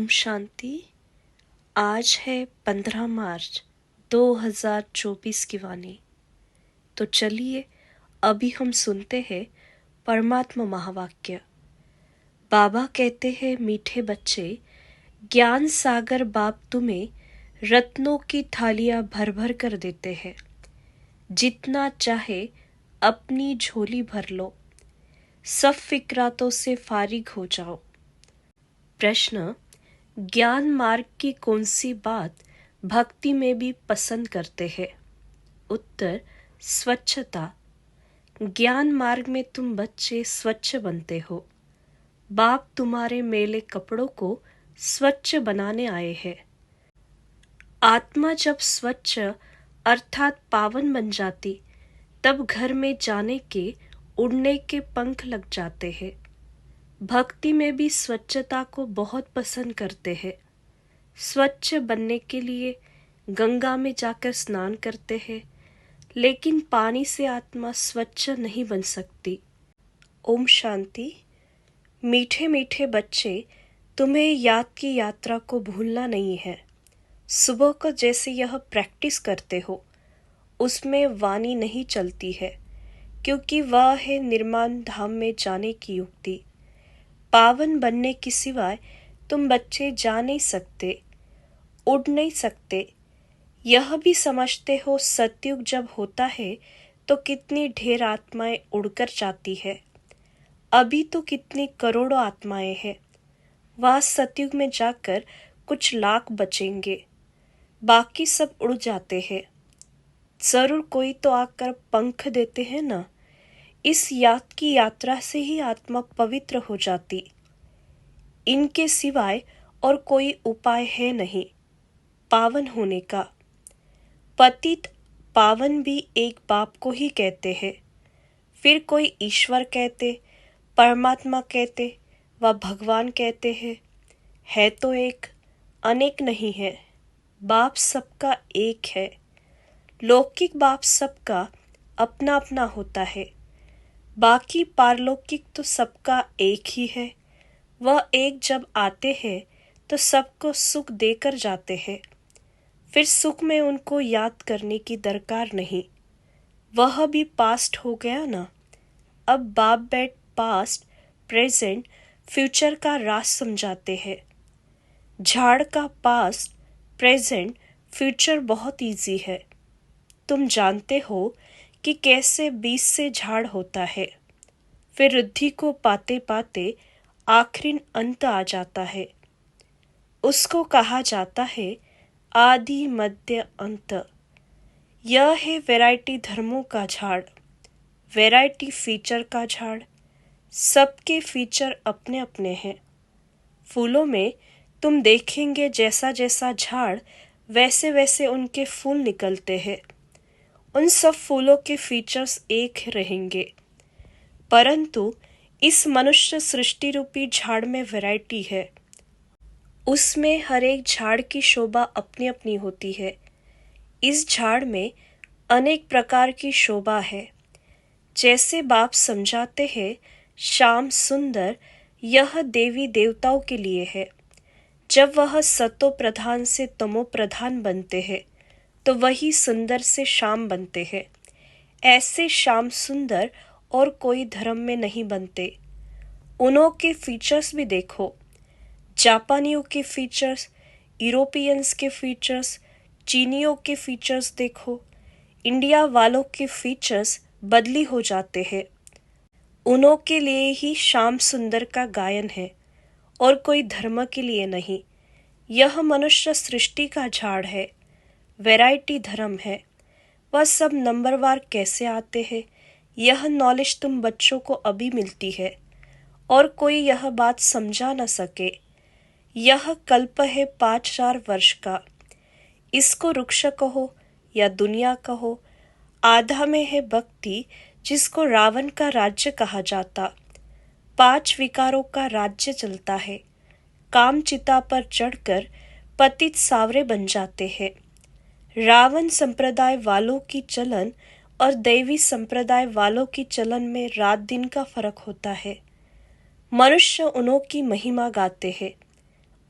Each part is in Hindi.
ओम शांति। आज है 15 मार्च 2024 की वाणी। तो चलिए अभी हम सुनते हैं परमात्मा महावाक्य। बाबा कहते हैं, मीठे बच्चे, ज्ञान सागर बाप तुम्हें रत्नों की थालियां भर भर कर देते हैं। जितना चाहे अपनी झोली भर लो, सब फिक्रातों से फारिग हो जाओ। प्रश्न: ज्ञान मार्ग की कौन सी बात भक्ति में भी पसंद करते हैं? उत्तर: स्वच्छता। ज्ञान मार्ग में तुम बच्चे स्वच्छ बनते हो। बाप तुम्हारे मैले कपड़ों को स्वच्छ बनाने आए हैं। आत्मा जब स्वच्छ अर्थात पावन बन जाती, तब घर में जाने के, उड़ने के पंख लग जाते हैं। भक्ति में भी स्वच्छता को बहुत पसंद करते हैं। स्वच्छ बनने के लिए गंगा में जाकर स्नान करते हैं, लेकिन पानी से आत्मा स्वच्छ नहीं बन सकती। ओम शांति। मीठे मीठे बच्चे, तुम्हें याद की यात्रा को भूलना नहीं है। सुबह को जैसे यह प्रैक्टिस करते हो, उसमें वाणी नहीं चलती है, क्योंकि वह है निर्माण धाम में जाने की युक्ति। पावन बनने के सिवाय तुम बच्चे जा नहीं सकते, उड़ नहीं सकते। यह भी समझते हो, सतयुग जब होता है तो कितनी ढेर आत्माएं उड़कर जाती है। अभी तो कितनी करोड़ों आत्माएं हैं। वह सतयुग में जाकर कुछ लाख बचेंगे, बाकी सब उड़ जाते हैं। जरूर कोई तो आकर पंख देते हैं ना। इस याद की यात्रा से ही आत्मा पवित्र हो जाती। इनके सिवाय और कोई उपाय है नहीं पावन होने का। पतित पावन भी एक बाप को ही कहते हैं, फिर कोई ईश्वर कहते, परमात्मा कहते व भगवान कहते हैं। है तो एक, अनेक नहीं है। बाप सबका एक है। लौकिक बाप सबका अपना अपना होता है, बाकी पारलौकिक तो सबका एक ही है। वह एक जब आते हैं तो सबको सुख देकर जाते हैं। फिर सुख में उनको याद करने की दरकार नहीं। वह भी पास्ट हो गया ना। अब बाप बैठ पास्ट, प्रेजेंट, फ्यूचर का राज समझाते हैं। झाड़ का पास्ट, प्रेजेंट, फ्यूचर बहुत इजी है। तुम जानते हो कि कैसे बीज से झाड़ होता है। फिर रिद्धि को पाते पाते आखिरी अंत आ जाता है। उसको कहा जाता है आदि मध्य अंत। यह है वैरायटी धर्मों का झाड़, वैरायटी फीचर का झाड़। सबके फीचर अपने अपने हैं। फूलों में तुम देखेंगे जैसा जैसा झाड़, वैसे वैसे उनके फूल निकलते हैं। उन सब फूलों के फीचर्स एक रहेंगे, परंतु इस मनुष्य सृष्टि रूपी झाड़ में वैरायटी है। उसमें हर एक झाड़ की शोभा अपनी अपनी होती है। इस झाड़ में अनेक प्रकार की शोभा है। जैसे बाप समझाते हैं, श्याम सुंदर यह देवी देवताओं के लिए है। जब वह सतो प्रधान से तमो प्रधान बनते हैं, तो वही सुंदर से श्याम बनते हैं। ऐसे श्याम सुंदर और कोई धर्म में नहीं बनते। उनों के फीचर्स भी देखो। जापानियों के फीचर्स, यूरोपियंस के फीचर्स, चीनियों के फीचर्स देखो। इंडिया वालों के फीचर्स बदली हो जाते हैं। उनों के लिए ही श्याम सुंदर का गायन है और कोई धर्म के लिए नहीं। यह मनुष्य सृष्टि का झाड़ है, वैरायटी धर्म है। वह सब नंबरवार कैसे आते हैं, यह नॉलेज तुम बच्चों को अभी मिलती है और कोई यह बात समझा न सके। यह कल्प है 5000 वर्ष का। इसको वृक्ष कहो या दुनिया कहो। आधा में है भक्ति, जिसको रावण का राज्य कहा जाता। 5 विकारों का राज्य चलता है। काम चिता पर चढ़कर पतित सावरे बन जाते हैं। रावण संप्रदाय वालों की चलन और दैवी संप्रदाय वालों की चलन में रात दिन का फर्क होता है। मनुष्य उन्हों की महिमा गाते हैं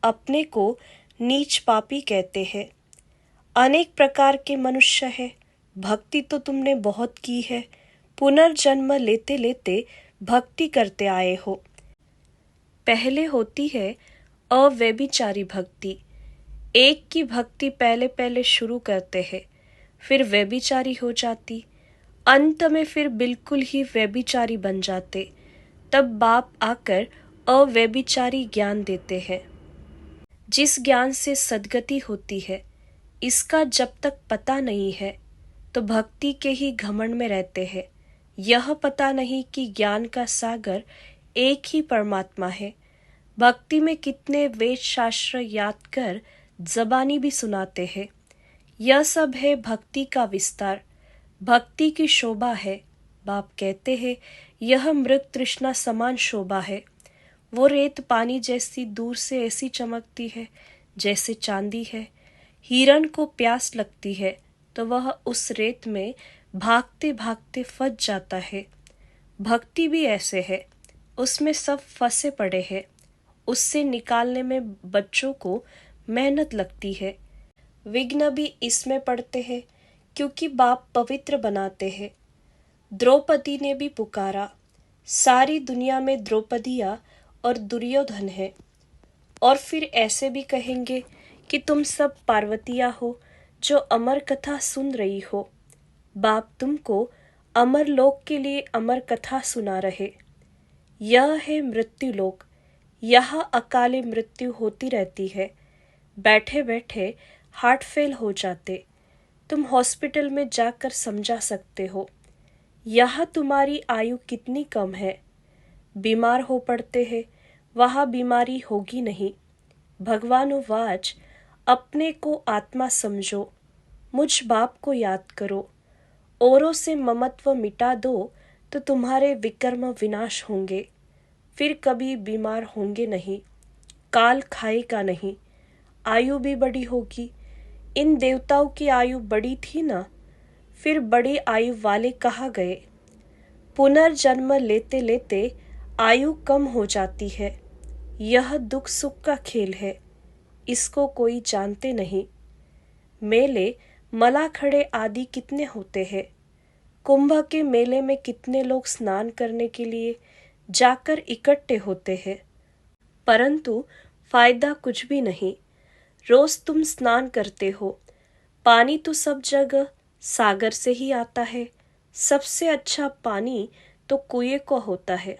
अपने को नीच पापी कहते हैं। अनेक प्रकार के मनुष्य है। भक्ति तो तुमने बहुत की है, पुनर्जन्म लेते लेते भक्ति करते आए हो। पहले होती है अव्यभिचारी भक्ति। एक की भक्ति पहले पहले शुरू करते हैं, फिर व्यभिचारी हो जाती, अंत में फिर बिल्कुल ही व्यभिचारी बन जाते। तब बाप आकर अव्यभिचारी ज्ञान देते हैं, जिस ज्ञान से सद्गति होती है। इसका जब तक पता नहीं है तो भक्ति के ही घमंड में रहते हैं। यह पता नहीं कि ज्ञान का सागर एक ही परमात्मा है। भक्ति में कितने वेद शास्त्र याद कर जबानी भी सुनाते हैं। यह सब है भक्ति का विस्तार, भक्ति की शोभा है। बाप कहते हैं यह मृग तृष्णा समान शोभा है। वो रेत पानी जैसी दूर से ऐसी चमकती है जैसे चांदी है। हिरण को प्यास लगती है तो वह उस रेत में भागते भागते फंस जाता है। भक्ति भी ऐसे है, उसमें सब फंसे पड़े हैं। उससे निकालने में बच्चों को मेहनत लगती है। विघ्न भी इसमें पड़ते हैं, क्योंकि बाप पवित्र बनाते हैं। द्रौपदी ने भी पुकारा, सारी दुनिया में द्रौपदियाँ और दुर्योधन है। और फिर ऐसे भी कहेंगे कि तुम सब पार्वतियाँ हो जो अमर कथा सुन रही हो। बाप तुमको अमर लोक के लिए अमर कथा सुना रहे। यह है मृत्यु लोक। यहाँ अकाले मृत्यु होती रहती है। बैठे बैठे हार्ट फेल हो जाते, तुम हॉस्पिटल में जाकर समझा सकते हो। यहाँ तुम्हारी आयु कितनी कम है। बीमार हो पड़ते हैं, वहाँ बीमारी होगी नहीं। भगवानुवाच, अपने को आत्मा समझो, मुझ बाप को याद करो। औरों से ममत्व मिटा दो तो तुम्हारे विकर्म विनाश होंगे। फिर कभी बीमार होंगे नहीं, काल खाएगा नहीं, आयु भी बड़ी होगी। इन देवताओं की आयु बड़ी थी ना, फिर बड़ी आयु वाले कहाँ गए। पुनर्जन्म लेते लेते आयु कम हो जाती है। यह दुख सुख का खेल है, इसको कोई जानते नहीं। मेले मलाखड़े आदि कितने होते हैं। कुंभ के मेले में कितने लोग स्नान करने के लिए जाकर इकट्ठे होते हैं, परंतु फायदा कुछ भी नहीं। रोज तुम स्नान करते हो, पानी तो सब जगह सागर से ही आता है। सबसे अच्छा पानी तो कुएं का होता है।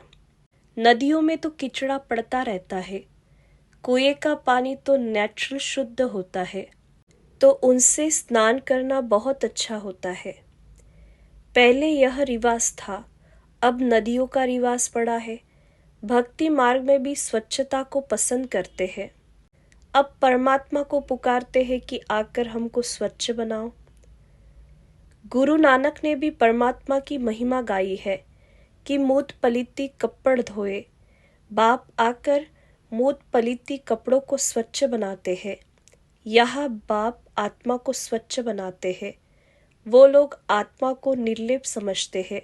नदियों में तो किचड़ा पड़ता रहता है। कुएं का पानी तो नेचुरल शुद्ध होता है, तो उनसे स्नान करना बहुत अच्छा होता है। पहले यह रिवाज था, अब नदियों का रिवाज पड़ा है। भक्ति मार्ग में भी स्वच्छता को पसंद करते हैं। अब परमात्मा को पुकारते हैं कि आकर हमको स्वच्छ बनाओ। गुरु नानक ने भी परमात्मा की महिमा गाई है कि मूत पलीती कपड़ धोए। बाप आकर मूत पलीती कपड़ों को स्वच्छ बनाते हैं। यह बाप आत्मा को स्वच्छ बनाते हैं। वो लोग आत्मा को निर्लेप समझते हैं।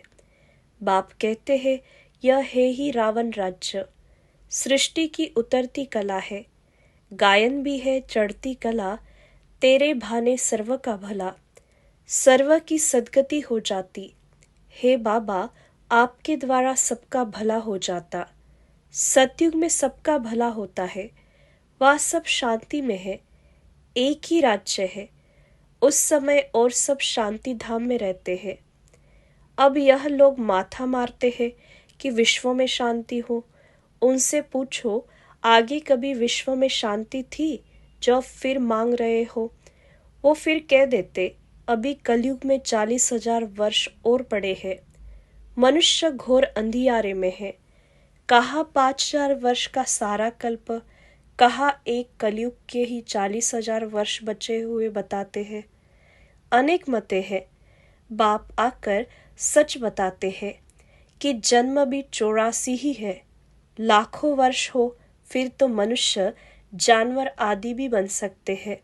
बाप कहते हैं यह है ही रावण राज्य। सृष्टि की उतरती कला है, गायन भी है चढ़ती कला। तेरे भाने सर्व का भला, सर्व की सद्गति हो जाती। हे बाबा, आपके द्वारा सबका भला हो जाता। सतयुग में सबका भला होता है, वह सब शांति में है। एक ही राज्य है, उस समय और सब शांति धाम में रहते हैं। अब यह लोग माथा मारते हैं कि विश्व में शांति हो। उनसे पूछो, आगे कभी विश्व में शांति थी जो फिर मांग रहे हो? वो फिर कह देते, अभी कलयुग में 40,000 वर्ष और पड़े हैं। मनुष्य घोर अंधियारे में है। कहाँ 5,000 वर्ष का सारा कल्प, कहाँ एक कलयुग के ही 40,000 वर्ष बचे हुए बताते हैं। अनेक मते हैं। बाप आकर सच बताते हैं कि जन्म भी 84 ही है। लाखों वर्ष हो फिर तो मनुष्य जानवर आदि भी बन सकते हैं,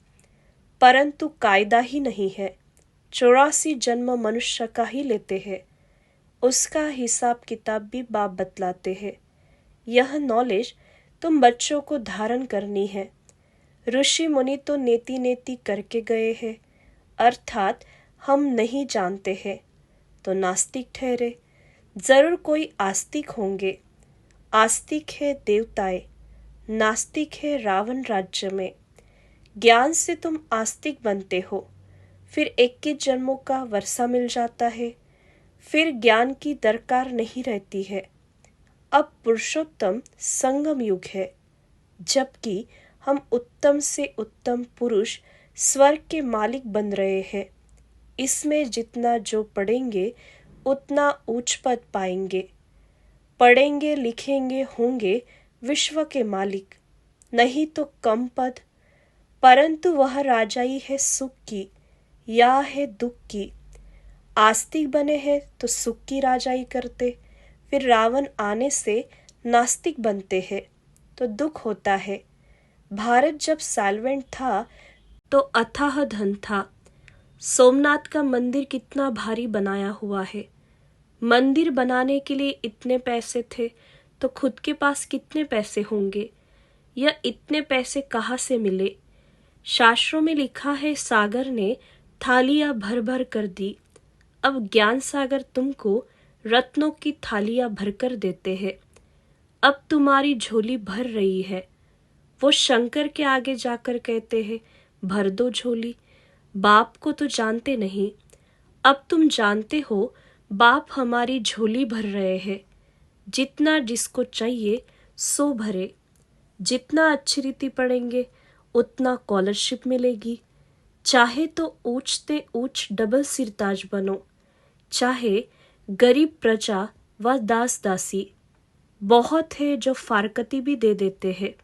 परंतु कायदा ही नहीं है। 84 जन्म मनुष्य का ही लेते हैं। उसका हिसाब किताब भी बाप बतलाते हैं। यह नॉलेज तुम बच्चों को धारण करनी है। ऋषि मुनि तो नेति नेति करके गए हैं, अर्थात हम नहीं जानते हैं, तो नास्तिक ठहरे। जरूर कोई आस्तिक होंगे। आस्तिक है देवताएं, नास्तिक है रावण राज्य में। ज्ञान से तुम आस्तिक बनते हो, फिर 21 जन्मों का वर्षा मिल जाता है, फिर ज्ञान की दरकार नहीं रहती है। अब पुरुषोत्तम संगम युग है, जबकि हम उत्तम से उत्तम पुरुष स्वर्ग के मालिक बन रहे हैं। इसमें जितना जो पढ़ेंगे उतना उच्च पद पाएंगे। पढ़ेंगे लिखेंगे होंगे विश्व के मालिक, नहीं तो कम पद। परंतु वह राजाई है सुख की या है दुख की। आस्तिक बने हैं तो सुख की राजाई करते, फिर रावण आने से नास्तिक बनते हैं तो दुख होता है। भारत जब सॉल्वेंट था तो अथाह धन था। सोमनाथ का मंदिर कितना भारी बनाया हुआ है। मंदिर बनाने के लिए इतने पैसे थे तो खुद के पास कितने पैसे होंगे, या इतने पैसे कहाँ से मिले। शास्त्रों में लिखा है सागर ने थालियां भर भर कर दी। अब ज्ञान सागर तुमको रत्नों की थालियां भरकर देते हैं। अब तुम्हारी झोली भर रही है। वो शंकर के आगे जाकर कहते हैं भर दो झोली। बाप को तो जानते नहीं, अब तुम जानते हो बाप हमारी झोली भर रहे हैं। जितना जिसको चाहिए सो भरे। जितना अच्छी रीति पढ़ेंगे उतना स्कॉलरशिप मिलेगी। चाहे तो ऊंचते ऊंच डबल सिरताज बनो, चाहे गरीब प्रजा व दास दासी। बहुत है जो फारकती भी दे देते हैं,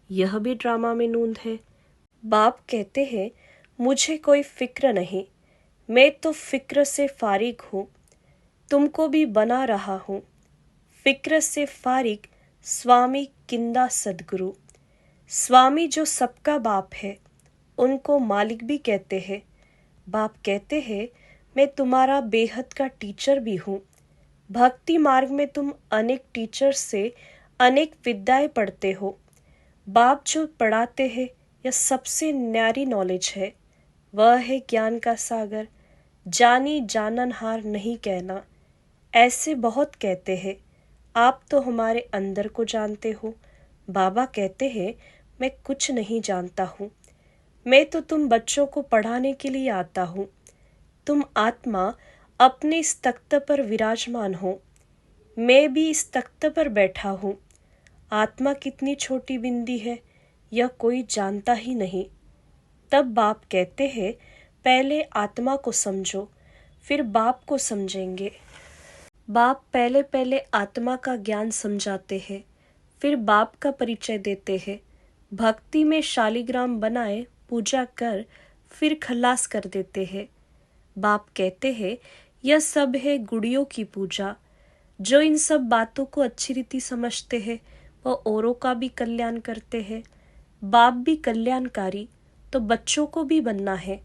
यह भी ड्रामा में नूंद है। बाप कहते हैं मुझे कोई फिक्र नहीं, मैं तो फिक्र से फारिग हूँ, तुमको भी बना रहा हूँ। फिक्र से फारिग स्वामी किंदा सदगुरु। स्वामी जो सबका बाप है, उनको मालिक भी कहते हैं। बाप कहते हैं मैं तुम्हारा बेहद का टीचर भी हूँ। भक्ति मार्ग में तुम अनेक टीचर से अनेक विद्याएं पढ़ते हो। बाप जो पढ़ाते हैं यह सबसे न्यारी नॉलेज है। वह है ज्ञान का सागर। जानी जाननहार नहीं कहना। ऐसे बहुत कहते हैं, आप तो हमारे अंदर को जानते हो। बाबा कहते हैं मैं कुछ नहीं जानता हूँ, मैं तो तुम बच्चों को पढ़ाने के लिए आता हूँ। तुम आत्मा अपने इस तख्त पर विराजमान हो, मैं भी इस तख्त पर बैठा हूँ। आत्मा कितनी छोटी बिंदी है यह कोई जानता ही नहीं। तब बाप कहते हैं पहले आत्मा को समझो, फिर बाप को समझेंगे। बाप पहले पहले आत्मा का ज्ञान समझाते हैं, फिर बाप का परिचय देते हैं। भक्ति में शालिग्राम बनाए पूजा कर फिर खल्लास कर देते हैं। बाप कहते हैं यह सब है गुड़ियों की पूजा। जो इन सब बातों को अच्छी रीति समझते हैं वह औरों का भी कल्याण करते हैं। बाप भी कल्याणकारी, तो बच्चों को भी बनना है।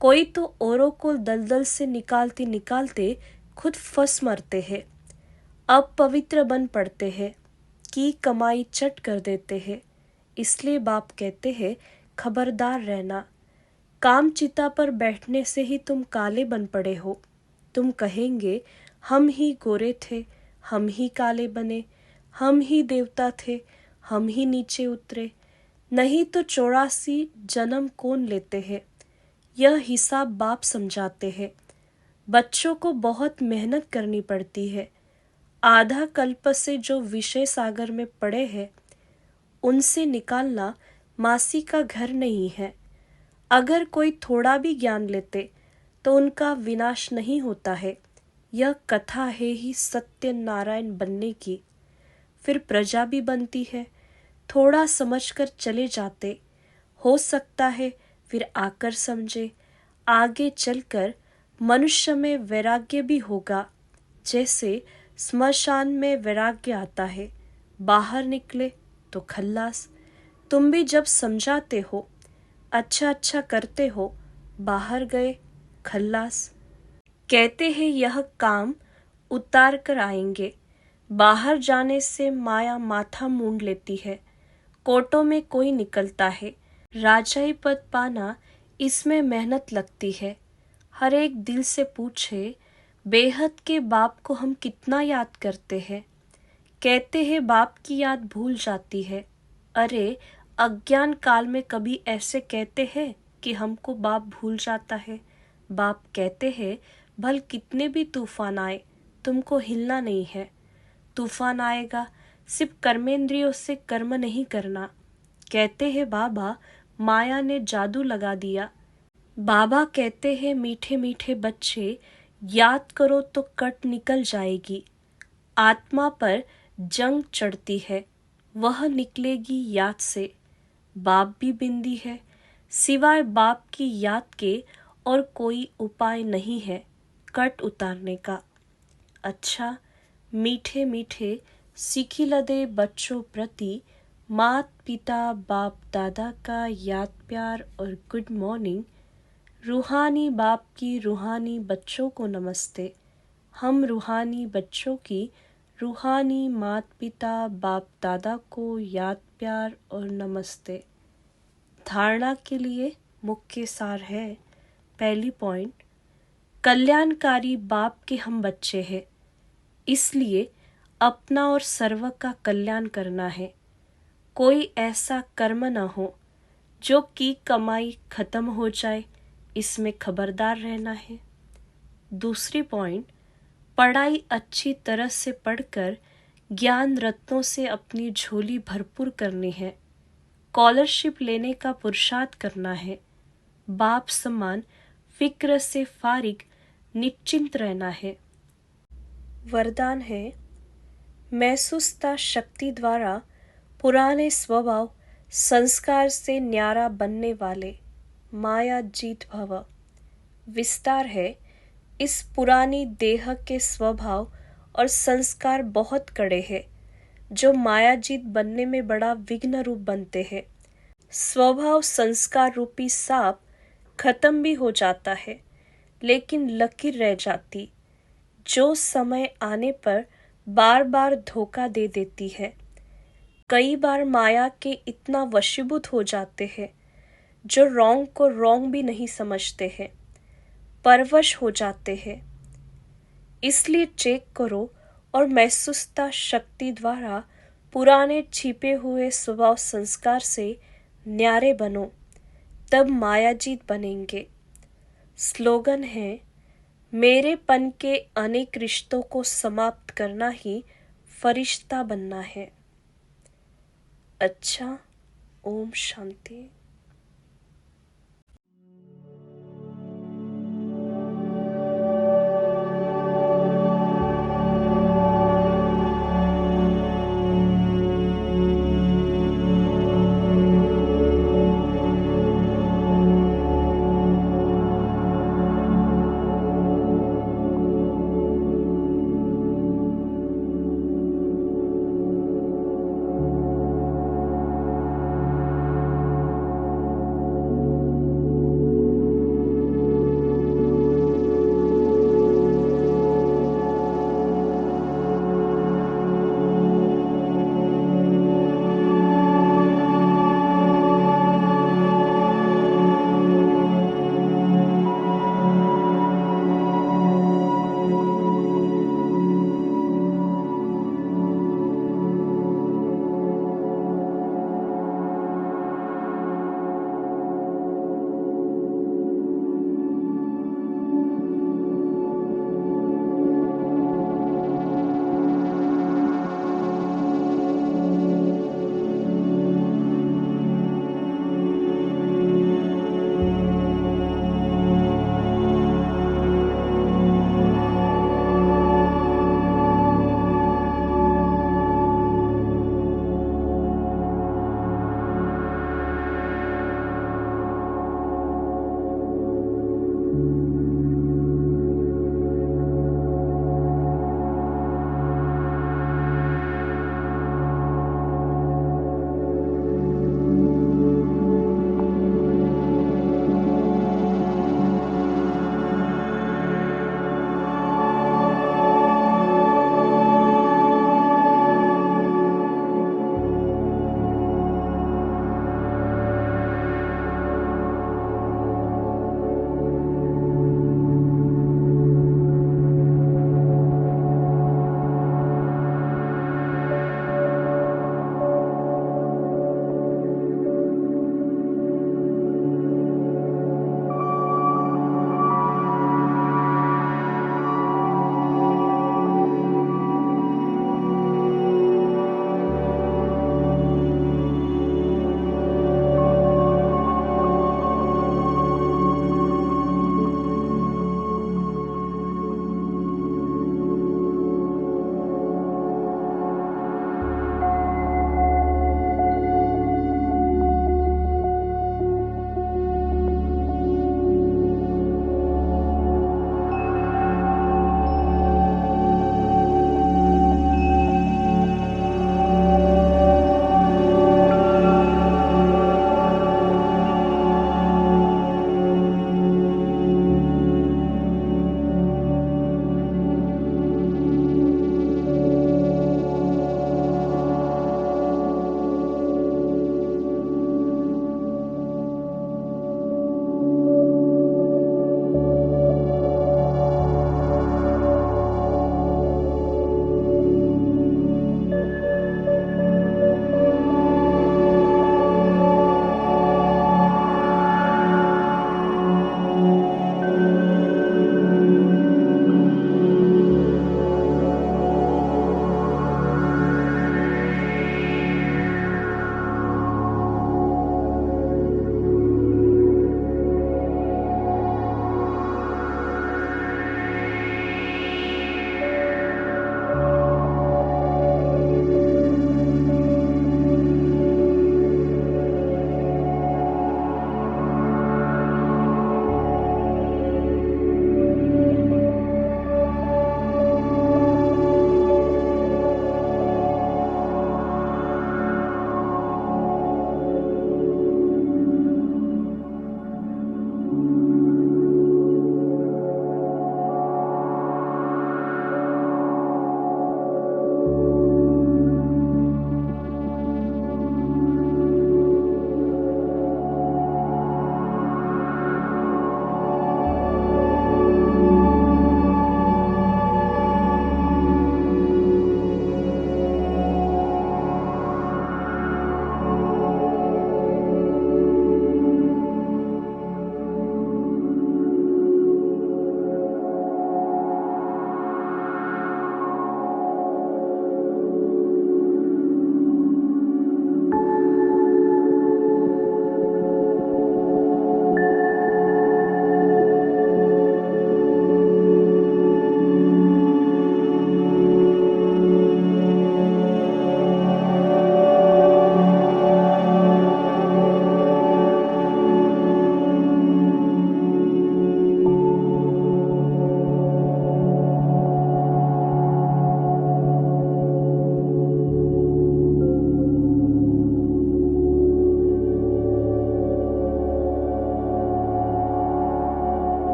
कोई तो औरों को दलदल से निकालते निकालते खुद फंस मरते हैं। अब पवित्र बन पड़ते हैं कि कमाई चट कर देते हैं। इसलिए बाप कहते हैं खबरदार रहना। काम चिता पर बैठने से ही तुम काले बन पड़े हो। तुम कहेंगे हम ही गोरे थे, हम ही काले बने, हम ही देवता थे, हम ही नीचे उतरे। नहीं तो 84 जन्म कौन लेते हैं, यह हिसाब बाप समझाते हैं। बच्चों को बहुत मेहनत करनी पड़ती है। आधा कल्प से जो विषय सागर में पड़े हैं उनसे निकालना मासी का घर नहीं है। अगर कोई थोड़ा भी ज्ञान लेते तो उनका विनाश नहीं होता है। यह कथा है ही सत्य नारायण बनने की। फिर प्रजा भी बनती है। थोड़ा समझकर चले जाते, हो सकता है फिर आकर समझे। आगे चलकर मनुष्य में वैराग्य भी होगा, जैसे स्मशान में वैराग्य आता है। बाहर निकले तो खल्लास। तुम भी जब समझाते हो, अच्छा अच्छा करते हो, बाहर गए खल्लास। कहते हैं यह काम उतार कर आएंगे। बाहर जाने से माया माथा मूंड लेती है। कोटों में कोई निकलता है, राजाई पद पाना, इसमें मेहनत लगती है। हर एक दिल से पूछे, बेहद के बाप को हम कितना याद करते हैं। कहते हैं बाप की याद भूल जाती है। अरे अज्ञान काल में कभी ऐसे कहते हैं कि हमको बाप भूल जाता है। बाप कहते हैं, भल कितने भी तूफान आए तुमको हिलना नहीं है। तूफान आएगा, सिर्फ कर्मेंद्रियों से कर्म नहीं करना। कहते हैं बाबा, माया ने जादू लगा दिया। बाबा कहते हैं, मीठे मीठे बच्चे, याद करो तो कट निकल जाएगी। आत्मा पर जंग चढ़ती है, वह निकलेगी याद से। बाप भी बिंदी है, सिवाय बाप की याद के और कोई उपाय नहीं है कट उतारने का। अच्छा, मीठे मीठे सीखी लदे बच्चों प्रति मात पिता बाप दादा का याद प्यार और गुड मॉर्निंग। रूहानी बाप की रूहानी बच्चों को नमस्ते। हम रूहानी बच्चों की रूहानी मात पिता बाप दादा को याद प्यार और नमस्ते। धारणा के लिए मुख्य सार है। पहली पॉइंट, कल्याणकारी बाप के हम बच्चे हैं, इसलिए अपना और सर्व का कल्याण करना है। कोई ऐसा कर्म न हो जो की कमाई खत्म हो जाए, इसमें खबरदार रहना है। दूसरी पॉइंट, पढ़ाई अच्छी तरह से पढ़कर ज्ञान रत्नों से अपनी झोली भरपूर करनी है। स्कॉलरशिप लेने का पुरुषार्थ करना है। बाप समान फिक्र से फारिग निश्चिंत रहना है। वरदान है, महसूसता शक्ति द्वारा पुराने स्वभाव संस्कार से न्यारा बनने वाले माया जीत भव। विस्तार है, इस पुरानी देह के स्वभाव और संस्कार बहुत कड़े हैं, जो मायाजीत बनने में बड़ा विघ्न रूप बनते हैं। स्वभाव संस्कार रूपी सांप खत्म भी हो जाता है, लेकिन लकीर रह जाती, जो समय आने पर बार बार धोखा दे देती है। कई बार माया के इतना वशीभूत हो जाते हैं, जो रॉन्ग को रॉन्ग भी नहीं समझते हैं, परवश हो जाते हैं। इसलिए चेक करो और महसूसता शक्ति द्वारा पुराने छिपे हुए स्वभाव संस्कार से न्यारे बनो, तब मायाजीत बनेंगे। स्लोगन है, मेरेपन के अनेक रिश्तों को समाप्त करना ही फरिश्ता बनना है। अच्छा, ओम शांति।